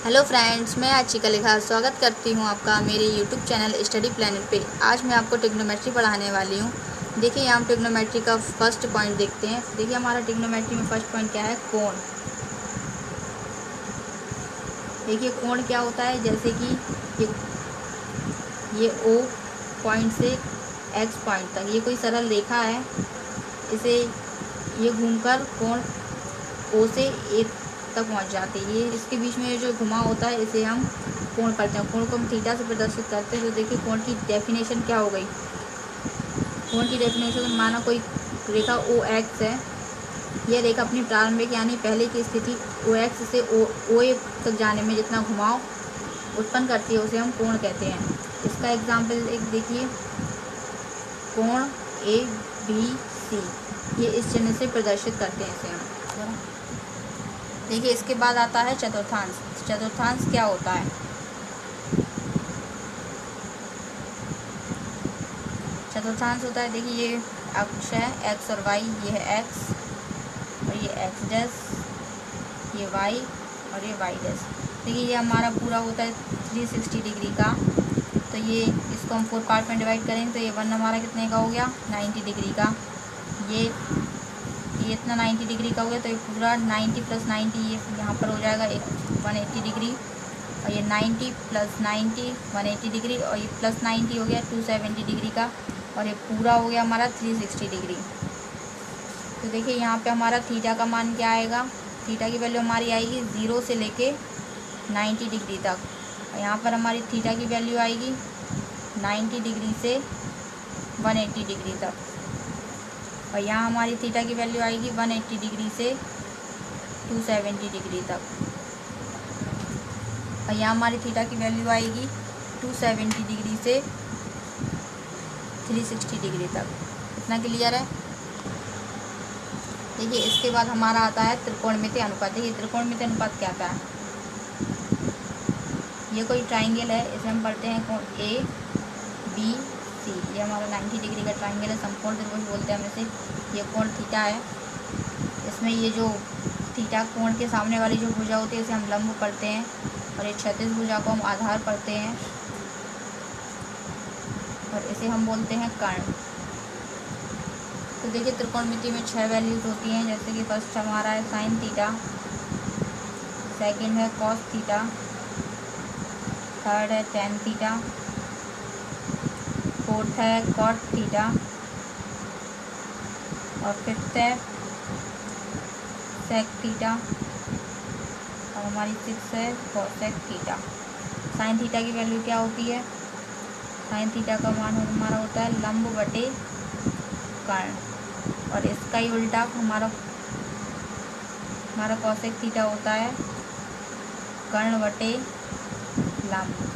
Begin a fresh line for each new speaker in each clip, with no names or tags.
Hello friends, मैं आचिका लिखा स्वागत करती हूँ आपका मेरे यूट्यूब चैनल स्टडी प्लानर पे। आज मैं आपको ट्रिग्नोमेट्री पढ़ाने वाली हूँ। देखिए यहाँ हम ट्रिग्नोमेट्री का फर्स्ट पॉइंट देखते हैं। देखिए हमारा ट्रिग्नोमेट्री में फर्स्ट पॉइंट क्या है, कोण। देखिए कोण क्या होता है, जैसे कि ये O पॉइंट से X पॉइंट तक ये कोई सरल रेखा है, इसे ये घूमकर कोण O से A तक पहुंच जाती है। ये इसके बीच में जो घुमा होता है इसे हम कोण करते हैं। कोण को हम थीटा से प्रदर्शित करते हैं। तो देखिए कोण की डेफिनेशन क्या हो गई। कोण की डेफिनेशन, माना कोई रेखा OX है। यह रेखा अपनी प्रारंभिक यानी पहले की स्थिति OX से OA तक जाने में जितना घुमाव उत्पन्न करती है उसे हम कोण कहते हैं। इसका एग्जाम्पल एक देखिए, कोण ABC, ये इस चिन्ह से प्रदर्शित करते हैं इसे हम। देखिए इसके बाद आता है चतुर्थांश। चतुर्थांश क्या होता है? चतुर्थांश होता है, देखिए ये अक्ष है x और y, ये है x और ये x डैश, ये y और ये y डैश। देखिए ये हमारा पूरा होता है 360 डिग्री का। तो ये इसको हम 4 पार्ट में डिवाइड करेंगे तो ये वन हमारा कितने का हो गया, 90 डिग्री का। ये इतना 90 डिग्री का हो गया, तो ये पूरा 90 + 90 ये यहाँ पर हो जाएगा 180 डिग्री। और ये 90 + 90 180 डिग्री, और ये + 90 हो गया 270 डिग्री का। और ये पूरा हो गया हमारा 360 डिग्री। तो देखिए यहाँ पे हमारा थीटा का मान क्या आएगा। थीटा की वैल्यू हमारी आएगी 0 से लेके 90 डिग्री तक। और यहाँ पर हमारी थीटा की वैल्यू आएगी 90 डिग्री से 180 डिग्री तक। और यहाँ हमारी थीटा की वैल्यू आएगी 180 डिग्री से 270 डिग्री तक। और यहाँ हमारी थीटा की वैल्यू आएगी 270 डिग्री से 360 डिग्री तक। इतना क्लियर है। देखिए इसके बाद हमारा आता है त्रिकोणमितीय अनुपात। देखिए त्रिकोणमितीय अनुपात क्या आता है, ये कोई ट्राइंगल है, इसे हम पढ़ते हैं कोण ABC। ये हमारा 90 डिग्री का ट्राइंगल है, समकोण त्रिभुज बोलते हैं हम इसे। ये कोण थीटा है। इसमें ये जो थीटा कोण के सामने वाली जो भुजा होती है इसे हम लंब पढ़ते हैं, और ये क्षैतिज भुजा को हम आधार पढ़ते हैं, और इसे हम बोलते हैं कर्ण। तो देखिए त्रिकोणमिति में 6 वैल्यूज होती हैं, जैसे कि फर्स्ट हमारा है साइन थीटा, सेकंड है कॉस थीटा, थर्ड है टेन थीटा, फोर्थ है कॉट थीटा, और फिफ्थ है सेक थीटा, और हमारी सिक्स है कोसेक थीटा। साइन थीटा की वैल्यू क्या होती है, साइन थीटा का मान हमारा होता है लंब बटे कर्ण, और इसका ही उल्टा हमारा कोसेक थीटा होता है कर्ण बटे लंब।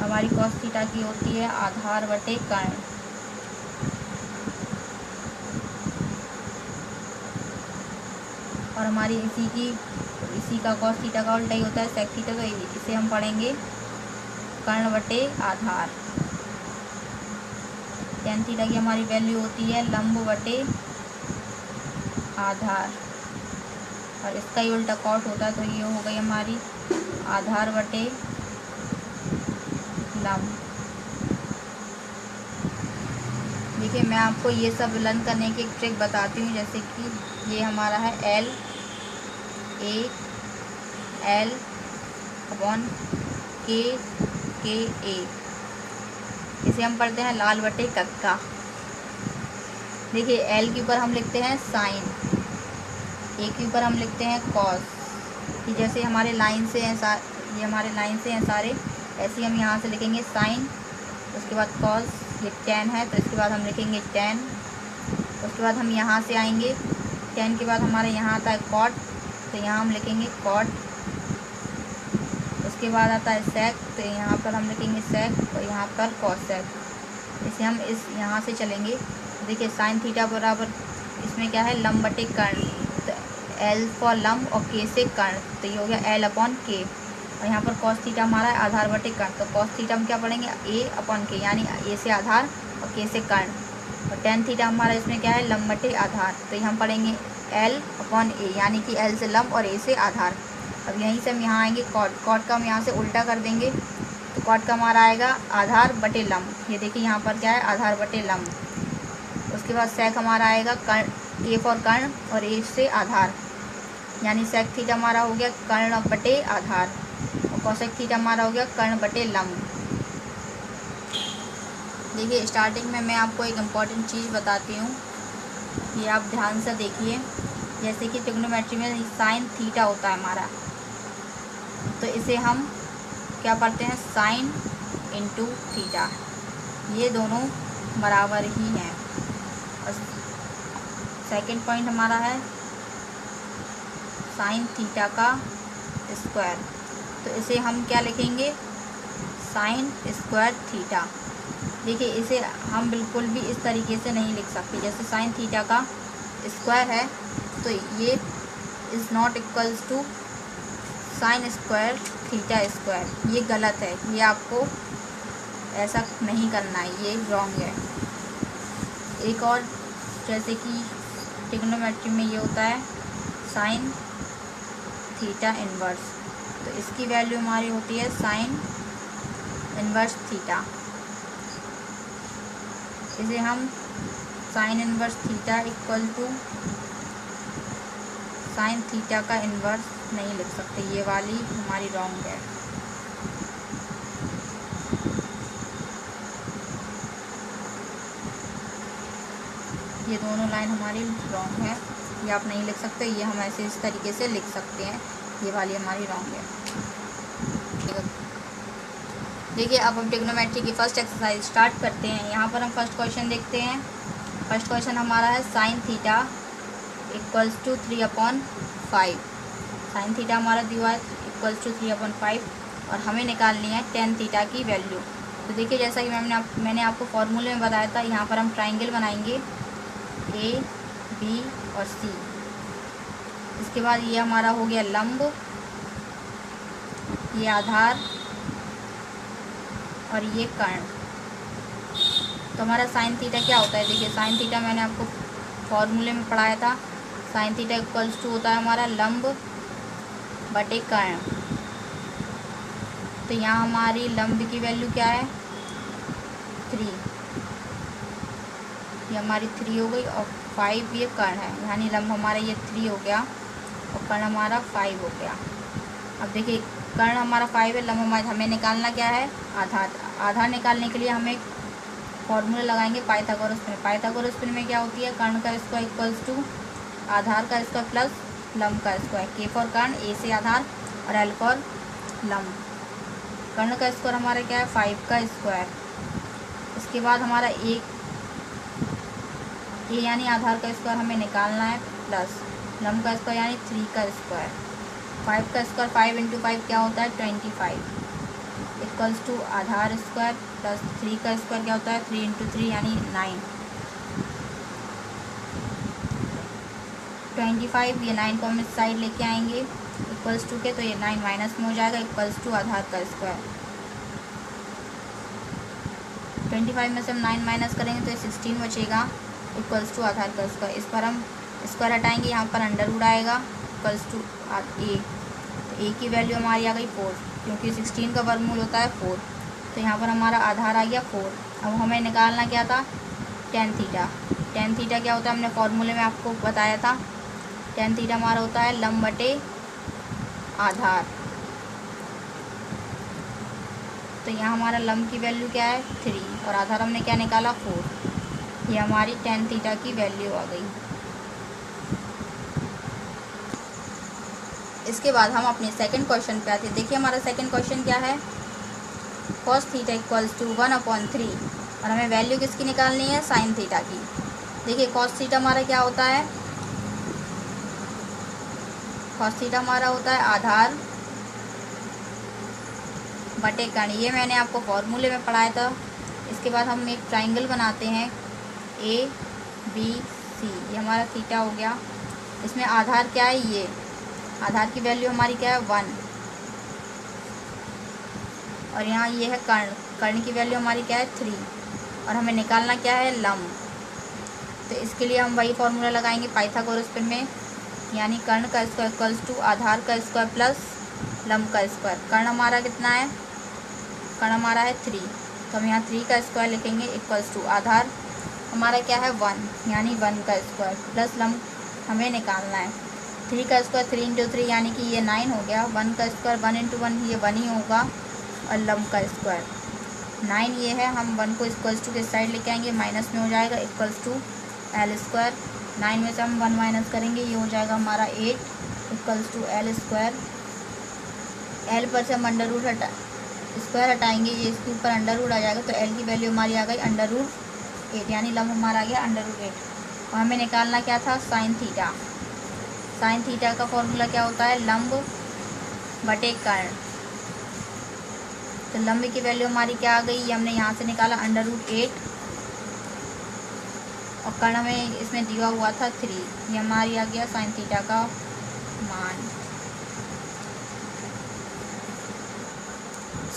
हमारी कॉस थीटा की होती है आधार बटे कर्ण। और हमारी इसी का कॉस थीटा का उल्टा ही होता है सेक थीटा। तो इसे हम पढ़ेंगे कर्ण बटे आधार। टेन थीटा की हमारी वैल्यू होती है लंब बटे आधार, और इसका ही उल्टा कॉट होता है। तो ये हो गई हमारी आधार बटे लंब। देखिए मैं आपको ये सब लर्न करने की एक ट्रिक बताती हूँ। जैसे कि ये हमारा है L अपॉन K A, इसे हम पढ़ते हैं लाल बटे कक्का। देखिए L के ऊपर हम लिखते हैं साइन, A के ऊपर हम लिखते हैं कॉस। कि जैसे हमारे लाइन से हैं ये हमारे लाइन से हैं सारे, ऐसे ही हम यहाँ से लिखेंगे साइन, उसके बाद कॉस, ये टेन है तो इसके बाद हम लिखेंगे टेन। उसके बाद हम यहाँ से आएंगे, टेन के बाद हमारे यहाँ आता है कॉट, तो यहाँ हम लिखेंगे कॉट। उसके बाद आता है सेक, तो यहाँ पर हम लिखेंगे सेक, और यहाँ पर कॉसेक। इसे हम यहाँ से चलेंगे। देखिए साइन थीटा बराबर इसमें क्या है, लंब बटे कर्ण। तो L फॉर लंब और K से कर्ण, तो ये हो गया L अपॉन K। और यहाँ पर कॉस थीटा हमारा है आधार बटे कर्ण। तो कॉस थीटा हम क्या पढ़ेंगे, A अपॉन K, यानी A से आधार और K से कर्ण। और टेन थीटा हमारा इसमें क्या है, लंब बटे आधार। तो ये हम पढ़ेंगे L अपॉन A, यानी कि L से लंब और A से आधार। अब यहीं से हम यहाँ आएंगे कॉट का हम यहाँ से उल्टा कर देंगे, तो कॉट का हमारा आएगा आधार बटे लंब। ये देखिए यहाँ पर क्या है, आधार बटे लंब। उसके बाद सेक हमारा आएगा कर्ण, ए फॉर कर्ण और ए से आधार, यानी सेक थीटा हमारा हो गया कर्ण बटे आधार, और कोसेक थीटा हमारा हो गया कर्ण बटे लंब। देखिए स्टार्टिंग में मैं आपको एक इम्पॉर्टेंट चीज़ बताती हूँ, ये आप ध्यान से देखिए। जैसे कि ट्रिग्नोमेट्री में साइन थीटा होता है हमारा, तो इसे हम क्या पढ़ते हैं, साइन इंटू थीटा, ये दोनों बराबर ही हैं। और सेकंड पॉइंट हमारा है साइन थीटा का स्क्वायर, तो इसे हम क्या लिखेंगे, साइन स्क्वायर थीटा। देखिए इसे हम बिल्कुल भी इस तरीके से नहीं लिख सकते, जैसे साइन थीटा का स्क्वायर है तो ये is not equals to sine square theta square, ये गलत है, ये आपको ऐसा नहीं करना है, ये रॉन्ग है। एक और जैसे कि ट्रिग्नोमेट्री में ये होता है साइन थीटा इन्वर्स, तो इसकी वैल्यू हमारी होती है साइन इन्वर्स थीटा। इसे हम sine inverse theta equal to sine theta का इन्वर्स नहीं लिख सकते, ये वाली हमारी रॉन्ग है। ये दोनों लाइन हमारी रॉन्ग है, ये आप नहीं लिख सकते, ये हम ऐसे इस तरीके से लिख सकते हैं, ये वाली हमारी रॉन्ग है। देखिए अब हम ट्रिग्नोमेट्री की फर्स्ट एक्सरसाइज स्टार्ट करते हैं। यहाँ पर हम फर्स्ट क्वेश्चन देखते हैं। फर्स्ट क्वेश्चन हमारा है sine theta equals to 3/5। Sine theta हमारा दिया है इक्वल्स टू 3/5 और हमें निकालनी है टेन थीटा की वैल्यू। तो देखिए जैसा कि मैंने आपको फॉर्मूले में बताया था, यहाँ पर हम ट्राइंगल बनाएंगे ए बी और सी। इसके बाद ये हमारा हो गया लंब, ये आधार और ये कर्ण। तो हमारा साइन थीटा क्या होता है, देखिए साइन थीटा मैंने आपको फॉर्मूले में पढ़ाया था, साइन थीटा इक्वल्स टू होता है हमारा लंब बटे कर्ण। तो यहाँ हमारी लंब की वैल्यू क्या है 3, ये हमारी 3 हो गई, और 5 ये कर्ण है, यानी लंब हमारा ये 3 हो गया और कर्ण हमारा 5 हो गया। अब देखिए कर्ण हमारा 5 है, लंब हमारा, हमें निकालना क्या है आधार। आधार निकालने के लिए हम एक फॉर्मूला लगाएंगे पाइथागोरस में। पाइथागोरस में क्या होती है, कर्ण का स्क्वायर इक्वल्स टू आधार का स्क्वायर प्लस लंब का स्क्वायर। के फॉर कर्ण, ए से आधार और एल फॉर लंब। कर्ण का स्क्वायर हमारा क्या है 5 का स्क्वायर। इसके बाद हमारा ए यानी आधार का स्क्वायर हमें निकालना है, प्लस लंब का स्क्वायर यानी 3 का स्क्वायर। 5 का स्क्वायर 5 इंटू 5 क्या होता है 25 इक्वल्स टू आधार स्क्वायर प्लस 3 का स्क्वायर क्या होता है 3 इंटू 3 यानी 9। 25 ये 9 को हम इस साइड लेके आएंगे इक्वल्स टू के, तो ये 9 माइनस में हो जाएगा इक्वल्स टू आधार का स्क्वायर। 25 में से हम 9 माइनस करेंगे तो ये 16 बचेगा इक्वल्स टू आधार का स्क्वायर। इस पर हम स्क्वायर हटाएंगे, यहाँ पर अंडर रूट आएगा इक्वल्स टू ए। तो ए की वैल्यू हमारी आ गई 4, क्योंकि 16 का वर्गमूल होता है 4। तो यहाँ पर हमारा आधार आ गया 4। अब हमें निकालना क्या था टेन थीटा। टेन थीटा क्या होता है, हमने फॉर्मूले में आपको बताया था, टेन थीटा हमारा होता है लंब बटे आधार। तो यहाँ हमारा लंब की वैल्यू क्या है 3 और आधार हमने क्या निकाला 4। ये हमारी टेन थीटा की वैल्यू आ गई। इसके बाद हम अपने सेकंड क्वेश्चन पे आते हैं। देखिए हमारा सेकंड क्वेश्चन क्या है, cos थीटा इक्वल्स टू 1/3 और हमें वैल्यू किसकी निकालनी है साइन थीटा की। देखिए cos थीटा हमारा क्या होता है, cos थीटा हमारा होता है आधार बटे कर्ण। ये मैंने आपको फॉर्मूले में पढ़ाया था। इसके बाद हम एक ट्राइंगल बनाते हैं ए बी सी, ये हमारा थीटा हो गया। इसमें आधार क्या है, ये आधार की वैल्यू हमारी क्या है 1 और यहाँ ये है कर्ण, कर्ण की वैल्यू हमारी क्या है 3 और हमें निकालना क्या है लंब। तो इसके लिए हम वही फॉर्मूला लगाएंगे पाइथागोरस में, यानी कर्ण का स्क्वायर इक्वल्स टू आधार का स्क्वायर प्लस लंब का स्क्वायर। कर्ण हमारा कितना है, कर्ण हमारा है 3, तो हम यहाँ 3 का स्क्वायर लिखेंगे इक्वल्स टू आधार हमारा क्या है 1, यानी 1 का स्क्वायर प्लस लंब हमें निकालना है। 3 का स्क्वायर 3 इंटू 3 यानी कि ये 9 हो गया। 1 का स्क्वायर 1 इंटू 1 ये 1 ही होगा, और लंब का स्क्वायर 9 ये है। हम 1 को इक्वल्स टू के साइड लेके आएंगे, माइनस में हो जाएगा इक्वल्स टू एल स्क्वायर। 9 में से हम 1 माइनस करेंगे, ये हो जाएगा हमारा 8 equals to l square. L पर से हम अंडर रूट स्क्वायर हटाएंगे, ये इसके ऊपर अंडर रूट आ जाएगा, तो एल की वैल्यू हमारी आ गई अंडर रूट 8, यानी लंब हमारा आ गया अंडर रूट 8। और हमें निकालना क्या था, साइन थीटा। साइन थीटा का फॉर्मूला क्या होता है, लंब बटे कर्ण। तो लंब की वैल्यू हमारी क्या आ गई, ये हमने यहाँ से निकाला अंडर रूट 8, और कर्ण में इसमें दिया हुआ था 3, ये हमारी आ गया साइन थीटा का मान।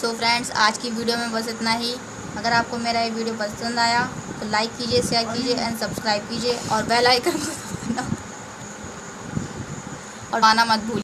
सो फ्रेंड्स, आज की वीडियो में बस इतना ही। अगर आपको मेरा ये वीडियो पसंद आया तो लाइक कीजिए, शेयर कीजिए एंड सब्सक्राइब कीजिए, और बेल आइकन को दबाना और आना मत भूलिए।